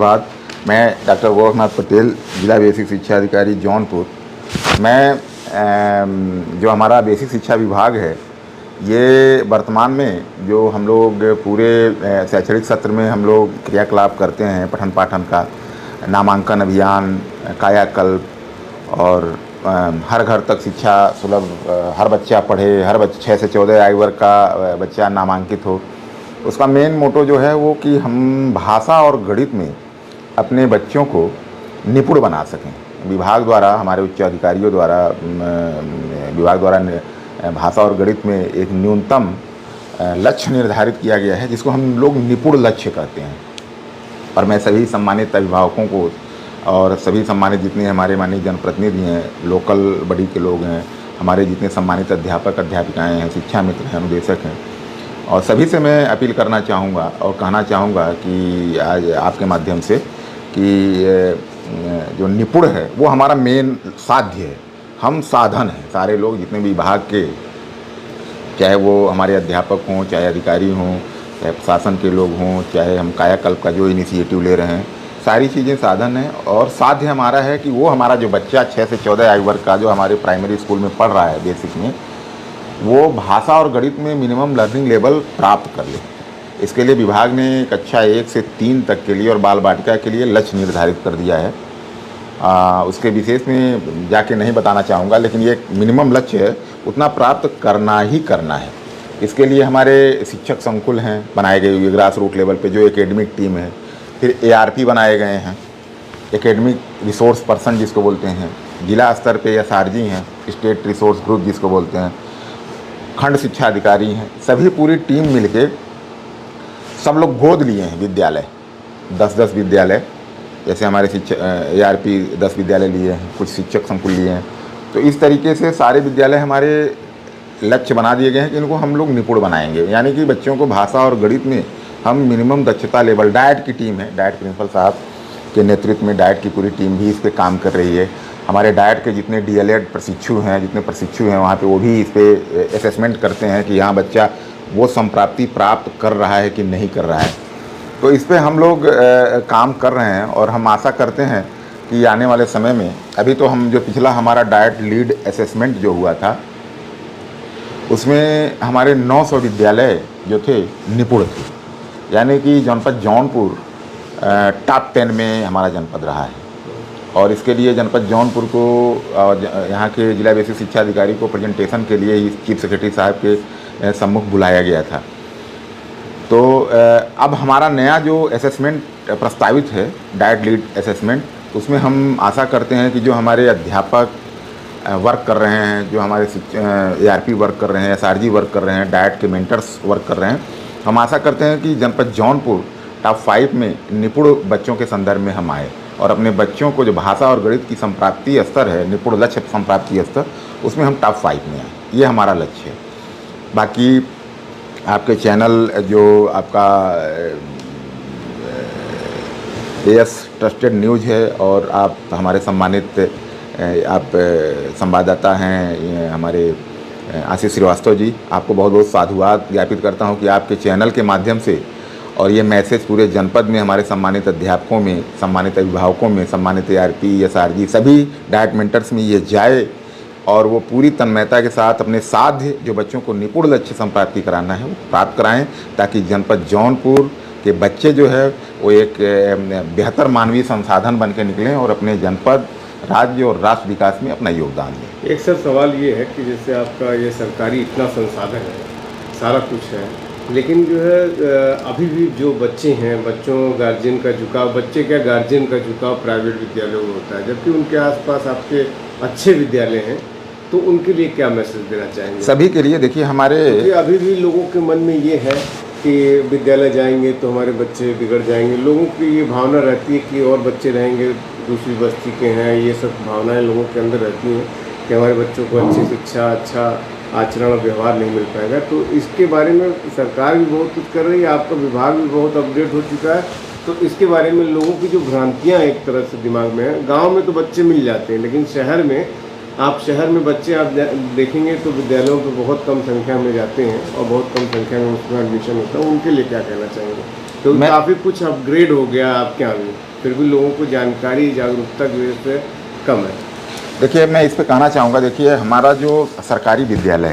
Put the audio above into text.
बाद मैं डॉक्टर गोरखनाथ पटेल, जिला बेसिक शिक्षा अधिकारी जौनपुर। मैं जो हमारा बेसिक शिक्षा विभाग है, ये वर्तमान में जो हम लोग पूरे शैक्षणिक सत्र में हम लोग क्रियाकलाप करते हैं, पठन पाठन का, नामांकन अभियान, कायाकल्प और हर घर तक शिक्षा सुलभ, हर बच्चा पढ़े, हर बच्चा 6 से 14 आयु वर्ग का बच्चा नामांकित हो। उसका मेन मोटो जो है वो कि हम भाषा और गणित में अपने बच्चों को निपुण बना सकें। विभाग द्वारा, हमारे उच्च अधिकारियों द्वारा, विभाग द्वारा भाषा और गणित में एक न्यूनतम लक्ष्य निर्धारित किया गया है, जिसको हम लोग निपुण लक्ष्य कहते हैं। और मैं सभी सम्मानित अभिभावकों को और सभी सम्मानित जितने हमारे माननीय जनप्रतिनिधि हैं, लोकल बॉडी के लोग हैं, हमारे जितने सम्मानित अध्यापक अध्यापिकाएँ हैं, शिक्षा मित्र हैं, अनुदेशक हैं, और सभी से मैं अपील करना चाहूँगा और कहना चाहूँगा कि आज आपके माध्यम से कि जो निपुण है वो हमारा मेन साध्य है, हम साधन हैं। सारे लोग जितने भी विभाग के, चाहे वो हमारे अध्यापक हों, चाहे अधिकारी हों, चाहे प्रशासन के लोग हों, चाहे हम कायाकल्प का जो इनिशिएटिव ले रहे हैं, सारी चीज़ें साधन हैं। और साध्य हमारा है कि वो हमारा जो बच्चा 6 से 14 आयु वर्ग का जो हमारे प्राइमरी स्कूल में पढ़ रहा है, बेसिक में, वो भाषा और गणित में मिनिमम लर्निंग लेवल प्राप्त कर ले। इसके लिए विभाग ने कक्षा 1 से 3 तक के लिए और बाल बाटिका के लिए लक्ष्य निर्धारित कर दिया है। उसके विशेष में जाके नहीं बताना चाहूँगा, लेकिन ये एक मिनिमम लक्ष्य है, उतना प्राप्त करना ही करना है। इसके लिए हमारे शिक्षक संकुल हैं बनाए गए हुए ग्रास रूट लेवल पे, जो एकेडमिक टीम है, फिर ARP बनाए गए हैं, एकेडमिक रिसोर्स पर्सन जिसको बोलते हैं, जिला स्तर पे SRG हैं, स्टेट रिसोर्स ग्रुप जिसको बोलते हैं, खंड शिक्षा अधिकारी हैं, सभी पूरी टीम मिलके सब लोग गोद लिए हैं विद्यालय, 10-10 विद्यालय, जैसे हमारे ARP 10 विद्यालय लिए हैं, कुछ शिक्षक संकुल लिए हैं। तो इस तरीके से सारे विद्यालय हमारे लक्ष्य बना दिए गए हैं कि इनको हम लोग निपुण बनाएंगे। यानी कि बच्चों को भाषा और गणित में हम मिनिमम दक्षता लेवल, डाइट की टीम है, डाइट प्रिंसिपल साहब के नेतृत्व में डाइट की पूरी टीम भी इस पर काम कर रही है। हमारे डाइट के जितने DLED प्रशिक्षु हैं, जितने प्रशिक्षु हैं वहाँ पे, वो भी इस पर असेसमेंट करते हैं कि यहाँ बच्चा वो संप्राप्ति प्राप्त कर रहा है कि नहीं कर रहा है। तो इस पे हम लोग काम कर रहे हैं और हम आशा करते हैं कि आने वाले समय में, अभी तो हम जो पिछला हमारा डाइट लीड असेसमेंट जो हुआ था, उसमें हमारे 900 विद्यालय जो थे निपुण थे। यानी कि जनपद जौनपुर टॉप 10 में हमारा जनपद रहा है। और इसके लिए जनपद जौनपुर को यहाँ के जिला बेसिक शिक्षा अधिकारी को प्रेजेंटेशन के लिए ही चीफ सेक्रेटरी साहब के सम्मुख बुलाया गया था। तो अब हमारा नया जो असेसमेंट प्रस्तावित है, डाइट लीड असेसमेंट, उसमें हम आशा करते हैं कि जो हमारे अध्यापक वर्क कर रहे हैं, जो हमारे ARP वर्क कर रहे हैं, SRG वर्क कर रहे हैं, डाइट के मेंटर्स वर्क कर रहे हैं, हम आशा करते हैं कि जनपद जौनपुर टॉप 5 में निपुण बच्चों के संदर्भ में हम आए और अपने बच्चों को जो भाषा और गणित की संप्राप्ति स्तर है, निपुण लक्ष्य संप्राप्ति स्तर, उसमें हम टॉप 5 में आए। ये हमारा लक्ष्य है। बाकी आपके चैनल जो आपका AS ट्रस्टेड न्यूज़ है, और आप हमारे सम्मानित आप संवाददाता हैं हमारे आशीष श्रीवास्तव जी, आपको बहुत बहुत साधुवाद ज्ञापित करता हूं कि आपके चैनल के माध्यम से और ये मैसेज पूरे जनपद में हमारे सम्मानित अध्यापकों में, सम्मानित अभिभावकों में, सम्मानित ARP SRG सभी डाइट मेंटर्स में ये जाए और वो पूरी तन्मयता के साथ अपने साध्य जो बच्चों को निपुण लक्ष्य संप्राप्ति कराना है वो प्राप्त कराएं, ताकि जनपद जौनपुर के बच्चे जो है वो एक बेहतर मानवीय संसाधन बन के निकलें और अपने जनपद, राज्य और राष्ट्र विकास में अपना योगदान दें। एक सर सवाल ये है कि जैसे आपका ये सरकारी इतना संसाधन है, सारा कुछ है, लेकिन जो है अभी भी जो बच्चे हैं, बच्चों गार्जियन का झुकाव, बच्चे क्या गार्जियन का झुकाव प्राइवेट विद्यालयों में होता है, जबकि उनके आसपास आपके अच्छे विद्यालय हैं। तो उनके लिए क्या मैसेज देना चाहेंगे? सभी के लिए देखिए, हमारे अभी भी लोगों के मन में ये है कि विद्यालय जाएंगे तो हमारे बच्चे बिगड़ जाएंगे, लोगों की ये भावना रहती है कि और बच्चे रहेंगे दूसरी बस्ती के हैं, ये सब भावनाएं लोगों के अंदर रहती हैं कि हमारे बच्चों को अच्छी शिक्षा, अच्छा आचरण और व्यवहार नहीं मिल पाएगा। तो इसके बारे में सरकार भी बहुत कुछ कर रही है, आपका विभाग भी बहुत अपडेट हो चुका है। तो इसके बारे में लोगों की जो भ्रांतियाँ एक तरह से दिमाग में है, गाँव में तो बच्चे मिल जाते हैं, लेकिन शहर में बच्चे आप देखेंगे तो विद्यालयों पे बहुत कम संख्या में जाते हैं और बहुत कम संख्या में उसमें एडमिशन होता है। उनके लिए क्या कहना चाहेंगे? तो मैं काफ़ी कुछ अपग्रेड हो गया आपके यहाँ भी, फिर भी लोगों को जानकारी जागरूकता की वजह से कम है। देखिए, मैं इस पे कहना चाहूँगा, देखिए हमारा जो सरकारी विद्यालय है